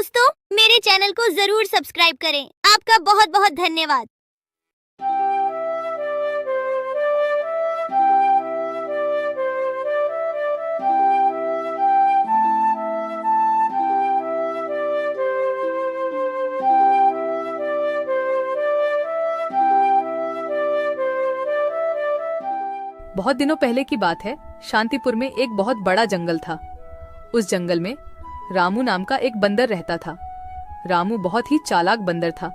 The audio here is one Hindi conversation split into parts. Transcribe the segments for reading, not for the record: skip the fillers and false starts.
दोस्तों, मेरे चैनल को जरूर सब्सक्राइब करें। आपका बहुत बहुत धन्यवाद। बहुत दिनों पहले की बात है। शांतिपुर में एक बहुत बड़ा जंगल था। उस जंगल में रामू नाम का एक बंदर रहता था। रामू बहुत ही चालाक बंदर था।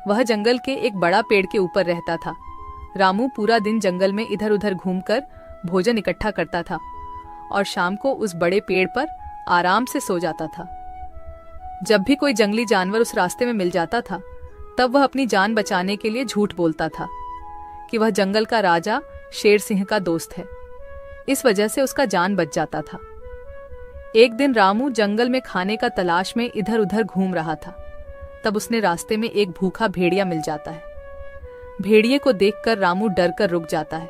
वह जंगल के एक बड़ा पेड़ के ऊपर रहता था। रामू पूरा दिन जंगल में इधर उधर घूमकर भोजन इकट्ठा करता था और शाम को उस बड़े पेड़ पर आराम से सो जाता था। जब भी कोई जंगली जानवर उस रास्ते में मिल जाता था, तब वह अपनी जान बचाने के लिए झूठ बोलता था कि वह जंगल का राजा शेर सिंह का दोस्त है। इस वजह से उसका जान बच जाता था। एक दिन रामू जंगल में खाने का तलाश में इधर उधर घूम रहा था। तब उसने रास्ते में एक भूखा भेड़िया मिल जाता है। भेड़िए को देखकर रामू डर कर रुक जाता है,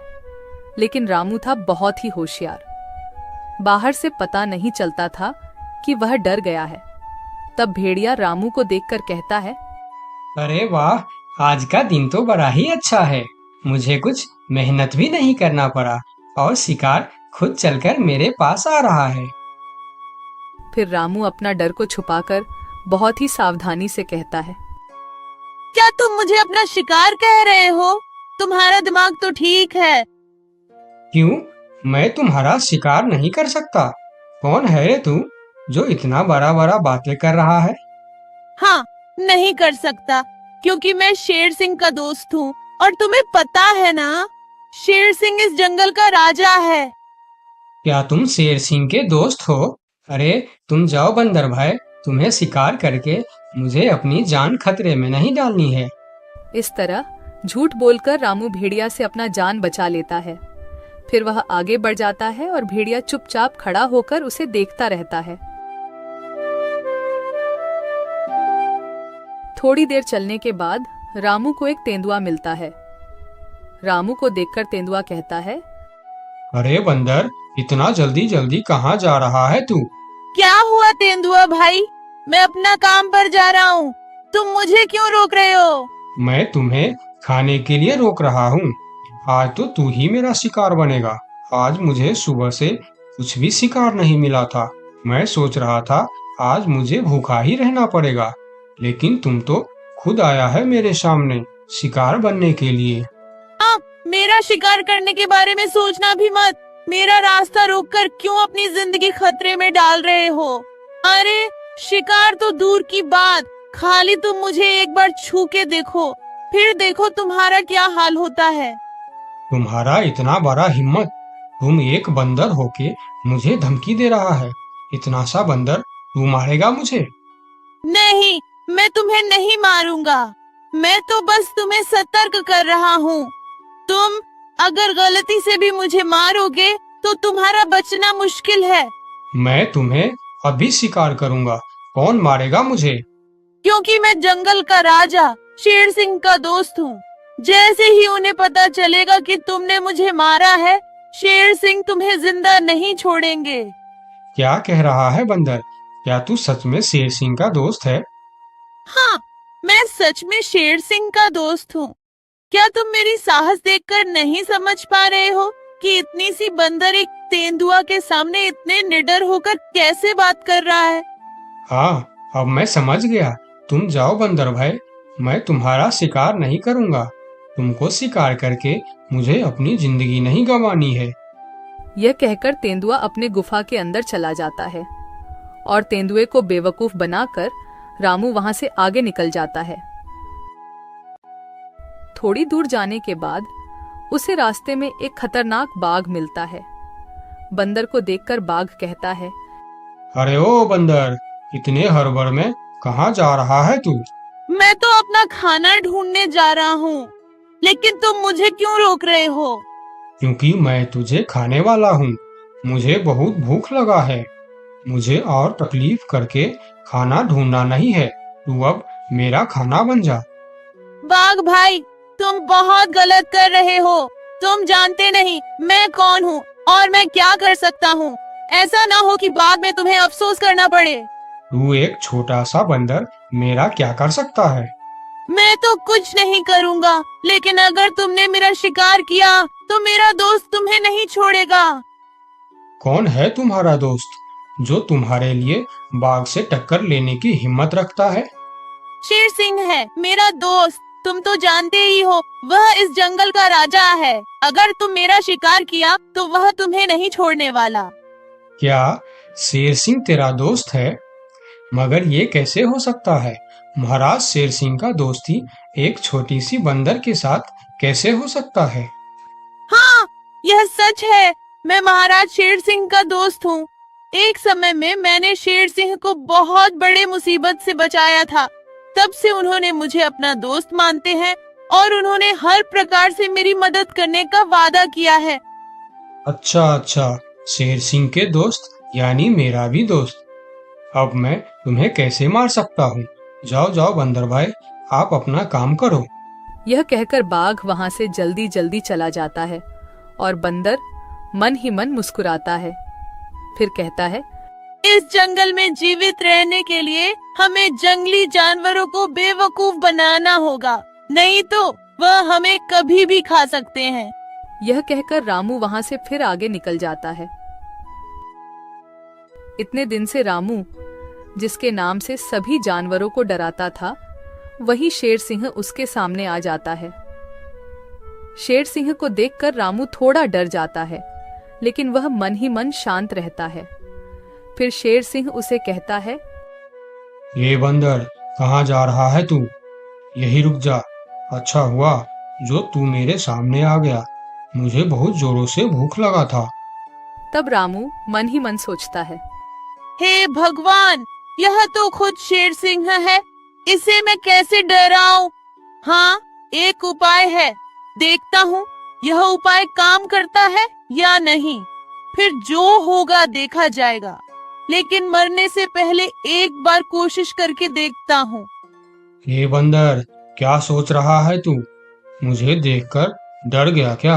लेकिन रामू था बहुत ही होशियार। बाहर से पता नहीं चलता था कि वह डर गया है। तब भेड़िया रामू को देखकर कहता है, अरे वाह, आज का दिन तो बड़ा ही अच्छा है। मुझे कुछ मेहनत भी नहीं करना पड़ा और शिकार खुद चलकर मेरे पास आ रहा है। फिर रामू अपना डर को छुपाकर बहुत ही सावधानी से कहता है, क्या तुम मुझे अपना शिकार कह रहे हो? तुम्हारा दिमाग तो ठीक है। क्यों? मैं तुम्हारा शिकार नहीं कर सकता। कौन है रे तू जो इतना बड़ा बड़ा बातें कर रहा है? हाँ, नहीं कर सकता, क्योंकि मैं शेर सिंह का दोस्त हूँ और तुम्हें पता है ना, शेर सिंह इस जंगल का राजा है। क्या तुम शेर सिंह के दोस्त हो? अरे तुम जाओ बंदर भाई, तुम्हें शिकार करके मुझे अपनी जान खतरे में नहीं डालनी है। इस तरह झूठ बोलकर रामू भेड़िया से अपना जान बचा लेता है। फिर वह आगे बढ़ जाता है और भेड़िया चुपचाप खड़ा होकर उसे देखता रहता है। थोड़ी देर चलने के बाद रामू को एक तेंदुआ मिलता है। रामू को देखकर तेंदुआ कहता है, अरे बंदर, इतना जल्दी जल्दी कहाँ जा रहा है तू? क्या हुआ तेंदुआ भाई? मैं अपना काम पर जा रहा हूँ, तुम मुझे क्यों रोक रहे हो? मैं तुम्हें खाने के लिए रोक रहा हूँ। आज तो तू ही मेरा शिकार बनेगा। आज मुझे सुबह से कुछ भी शिकार नहीं मिला था। मैं सोच रहा था आज मुझे भूखा ही रहना पड़ेगा, लेकिन तुम तो खुद आया है मेरे सामने शिकार बनने के लिए। हाँ, मेरा शिकार करने के बारे में सोचना भी मत। मेरा रास्ता रोककर क्यों अपनी जिंदगी खतरे में डाल रहे हो? अरे शिकार तो दूर की बात, खाली तुम मुझे एक बार छू के देखो, फिर देखो तुम्हारा क्या हाल होता है। तुम्हारा इतना बड़ा हिम्मत! तुम एक बंदर होके मुझे धमकी दे रहा है। इतना सा बंदर तू मारेगा मुझे? नहीं, मैं तुम्हें नहीं मारूंगा। मैं तो बस तुम्हें सतर्क कर रहा हूँ। तुम अगर गलती से भी मुझे मारोगे तो तुम्हारा बचना मुश्किल है। मैं तुम्हें अभी शिकार करूंगा। कौन मारेगा मुझे? क्योंकि मैं जंगल का राजा शेर सिंह का दोस्त हूँ। जैसे ही उन्हें पता चलेगा कि तुमने मुझे मारा है, शेर सिंह तुम्हें जिंदा नहीं छोड़ेंगे। क्या कह रहा है बंदर? क्या तू सच में शेर सिंह का दोस्त है? हाँ, मैं सच में शेर सिंह का दोस्त हूँ। क्या तुम मेरी साहस देखकर नहीं समझ पा रहे हो कि इतनी सी बंदर एक तेंदुआ के सामने इतने निडर होकर कैसे बात कर रहा है? हाँ, अब मैं समझ गया। तुम जाओ बंदर भाई, मैं तुम्हारा शिकार नहीं करूंगा। तुमको शिकार करके मुझे अपनी जिंदगी नहीं गंवानी है। यह कहकर तेंदुआ अपने गुफा के अंदर चला जाता है और तेंदुए को बेवकूफ बनाकर रामू वहां से आगे निकल जाता है। थोड़ी दूर जाने के बाद उसे रास्ते में एक खतरनाक बाघ मिलता है। बंदर को देखकर बाघ कहता है, अरे ओ बंदर, इतने हड़बड़ में कहाँ जा रहा है तू? मैं तो अपना खाना ढूंढने जा रहा हूँ, लेकिन तुम मुझे क्यों रोक रहे हो? क्योंकि मैं तुझे खाने वाला हूँ। मुझे बहुत भूख लगा है। मुझे और तकलीफ करके खाना ढूंढना नहीं है। तू अब मेरा खाना बन जा। बाघ भाई, तुम बहुत गलत कर रहे हो। तुम जानते नहीं मैं कौन हूँ और मैं क्या कर सकता हूँ। ऐसा ना हो कि बाद में तुम्हें अफसोस करना पड़े। तू एक छोटा सा बंदर मेरा क्या कर सकता है? मैं तो कुछ नहीं करूँगा, लेकिन अगर तुमने मेरा शिकार किया तो मेरा दोस्त तुम्हें नहीं छोड़ेगा। कौन है तुम्हारा दोस्त जो तुम्हारे लिए बाघ से टक्कर लेने की हिम्मत रखता है? शेर सिंह है मेरा दोस्त। तुम तो जानते ही हो, वह इस जंगल का राजा है। अगर तुम मेरा शिकार किया तो वह तुम्हें नहीं छोड़ने वाला। क्या शेर सिंह तेरा दोस्त है? मगर ये कैसे हो सकता है? महाराज शेर सिंह का दोस्ती एक छोटी सी बंदर के साथ कैसे हो सकता है? हाँ, यह सच है। मैं महाराज शेर सिंह का दोस्त हूँ। एक समय में मैंने शेर सिंह को बहुत बड़े मुसीबत से बचाया था। तब से उन्होंने मुझे अपना दोस्त मानते हैं और उन्होंने हर प्रकार से मेरी मदद करने का वादा किया है। अच्छा, शेर सिंह के दोस्त यानी मेरा भी दोस्त। अब मैं तुम्हें कैसे मार सकता हूँ? जाओ बंदर भाई, आप अपना काम करो। यह कहकर बाघ वहां से जल्दी जल्दी चला जाता है और बंदर मन ही मन मुस्कुराता है। फिर कहता है, इस जंगल में जीवित रहने के लिए हमें जंगली जानवरों को बेवकूफ बनाना होगा, नहीं तो वह हमें कभी भी खा सकते हैं। यह कहकर रामू वहां से फिर आगे निकल जाता है। इतने दिन से रामू, जिसके नाम से सभी जानवरों को डराता था, वही शेर सिंह उसके सामने आ जाता है। शेर सिंह को देखकर रामू थोड़ा डर जाता है, लेकिन वह मन ही मन शांत रहता है। फिर शेर सिंह उसे कहता है, ये बंदर, कहाँ जा रहा है तू? यही रुक जा। अच्छा हुआ जो तू मेरे सामने आ गया, मुझे बहुत जोरों से भूख लगा था। तब रामू मन ही मन सोचता है, हे भगवान, यह तो खुद शेर सिंह है, इसे मैं कैसे डराऊं? हाँ, एक उपाय है, देखता हूँ यह उपाय काम करता है या नहीं। फिर जो होगा देखा जाएगा, लेकिन मरने से पहले एक बार कोशिश करके देखता हूँ। ये बंदर, क्या सोच रहा है तू? मुझे देखकर डर गया क्या?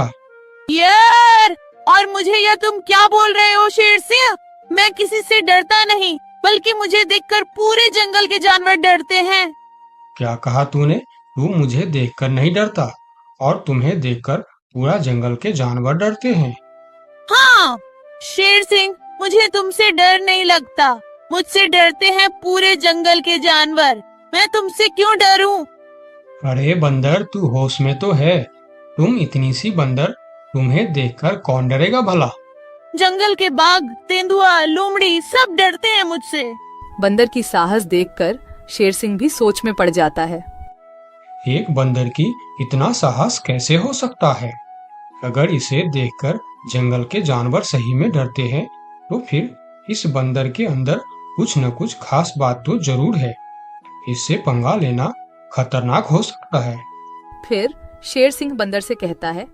यार, और मुझे यह तुम क्या बोल रहे हो शेर सिंह? मैं किसी से डरता नहीं, बल्कि मुझे देखकर पूरे जंगल के जानवर डरते हैं। क्या कहा तूने? तू मुझे देखकर नहीं डरता और तुम्हें देखकर पूरा जंगल के जानवर डरते हैं। हाँ शेर सिंह, मुझे तुमसे डर नहीं लगता, मुझसे डरते हैं पूरे जंगल के जानवर। मैं तुमसे क्यों डरूं? अरे बंदर, तू होश में तो है? तुम इतनी सी बंदर, तुम्हें देखकर कौन डरेगा भला? जंगल के बाघ, तेंदुआ, लोमड़ी सब डरते हैं मुझसे। बंदर की साहस देखकर शेर सिंह भी सोच में पड़ जाता है। एक बंदर की इतना साहस कैसे हो सकता है? अगर इसे देखकर जंगल के जानवर सही में डरते हैं, तो फिर इस बंदर के अंदर कुछ न कुछ खास बात तो जरूर है। इससे पंगा लेना खतरनाक हो सकता है। फिर शेर सिंह बंदर से कहता है,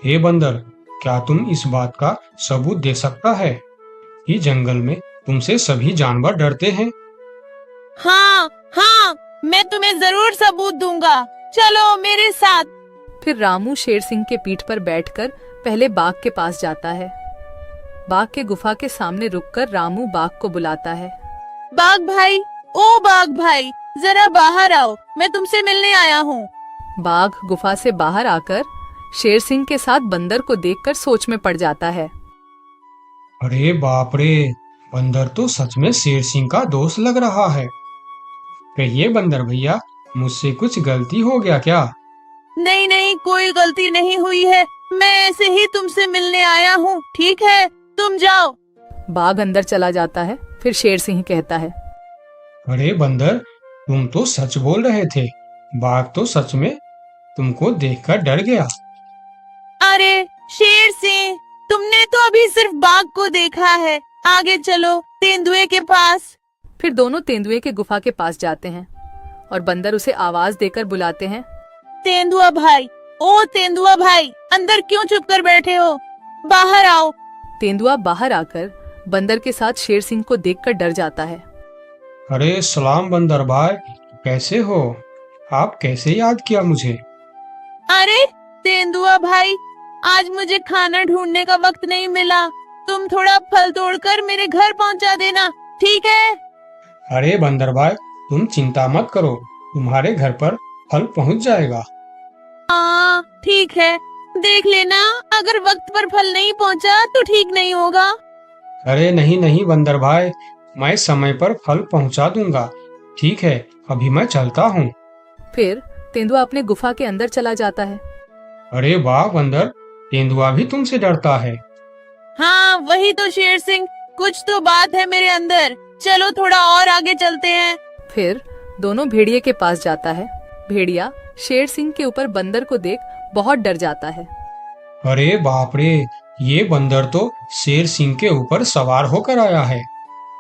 हे बंदर, क्या तुम इस बात का सबूत दे सकता है कि जंगल में तुमसे सभी जानवर डरते हैं? हाँ, मैं तुम्हें जरूर सबूत दूंगा, चलो मेरे साथ। फिर रामू शेर सिंह के पीठ पर बैठकर पहले बाघ के पास जाता है। बाघ के गुफा के सामने रुककर रामू बाघ को बुलाता है। बाघ भाई, ओ बाघ भाई, जरा बाहर आओ, मैं तुमसे मिलने आया हूँ। बाघ गुफा से बाहर आकर शेर सिंह के साथ बंदर को देखकर सोच में पड़ जाता है। अरे बाप रे, बंदर तो सच में शेर सिंह का दोस्त लग रहा है। कहिए बंदर भैया, मुझसे कुछ गलती हो गया क्या? नहीं, कोई गलती नहीं हुई है, मैं ऐसे ही तुमसे मिलने आया हूँ, ठीक है, तुम जाओ। बाघ अंदर चला जाता है। फिर शेर सिंह कहता है, अरे बंदर, तुम तो सच बोल रहे थे। बाघ तो सच में तुमको देखकर डर गया। अरे शेर सिंह, तुमने तो अभी सिर्फ बाघ को देखा है, आगे चलो तेंदुए के पास। फिर दोनों तेंदुए के गुफा के पास जाते हैं और बंदर उसे आवाज देकर बुलाते हैं। तेंदुआ भाई, ओ तेंदुआ भाई, अंदर क्यों चुप कर बैठे हो? बाहर आओ। तेंदुआ बाहर आकर बंदर के साथ शेर सिंह को देखकर डर जाता है। अरे सलाम बंदर भाई, कैसे हो? आप कैसे याद किया मुझे? अरे तेंदुआ भाई, आज मुझे खाना ढूंढने का वक्त नहीं मिला, तुम थोड़ा फल तोड़कर मेरे घर पहुंचा देना, ठीक है? अरे बंदर भाई, तुम चिंता मत करो, तुम्हारे घर पर फल पहुंच जाएगा। हाँ ठीक है, देख लेना, अगर वक्त पर फल नहीं पहुंचा तो ठीक नहीं होगा। अरे नहीं नहीं बंदर भाई, मैं समय पर फल पहुंचा दूंगा। ठीक है, अभी मैं चलता हूँ। फिर तेंदुआ अपने गुफा के अंदर चला जाता है। अरे वाह बंदर, तेंदुआ भी तुमसे डरता है। हाँ वही तो शेर सिंह, कुछ तो बात है मेरे अंदर, चलो थोड़ा और आगे चलते हैं। फिर दोनों भेड़िए के पास जाता है। भेड़िया शेर सिंह के ऊपर बंदर को देख बहुत डर जाता है। अरे बाप रे, ये बंदर तो शेर सिंह के ऊपर सवार होकर आया है।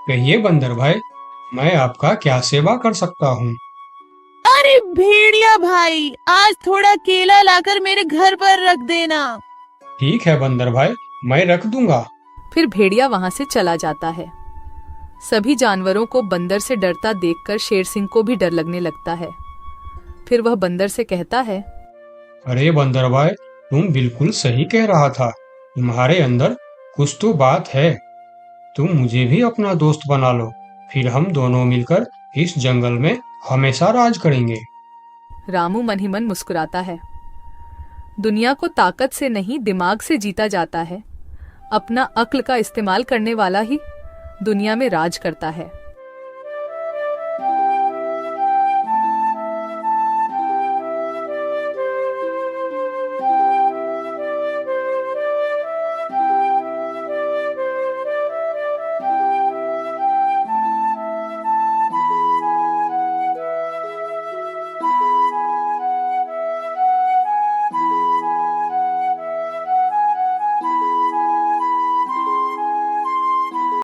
कहिए बंदर भाई, मैं आपका क्या सेवा कर सकता हूँ? अरे भेड़िया भाई, आज थोड़ा केला लाकर मेरे घर पर रख देना। ठीक है बंदर भाई, मैं रख दूंगा। फिर भेड़िया वहां से चला जाता है। सभी जानवरों को बंदर से डरता देखकर शेर सिंह को भी डर लगने लगता है। फिर वह बंदर से कहता है, अरे बंदर भाई, तुम बिल्कुल सही कह रहा था, तुम्हारे अंदर कुछ तो बात है। तुम मुझे भी अपना दोस्त बना लो, फिर हम दोनों मिलकर इस जंगल में हमेशा राज करेंगे। रामू मन ही मन मुस्कुराता है। दुनिया को ताकत से नहीं दिमाग से जीता जाता है। अपना अक्ल का इस्तेमाल करने वाला ही दुनिया में राज करता है।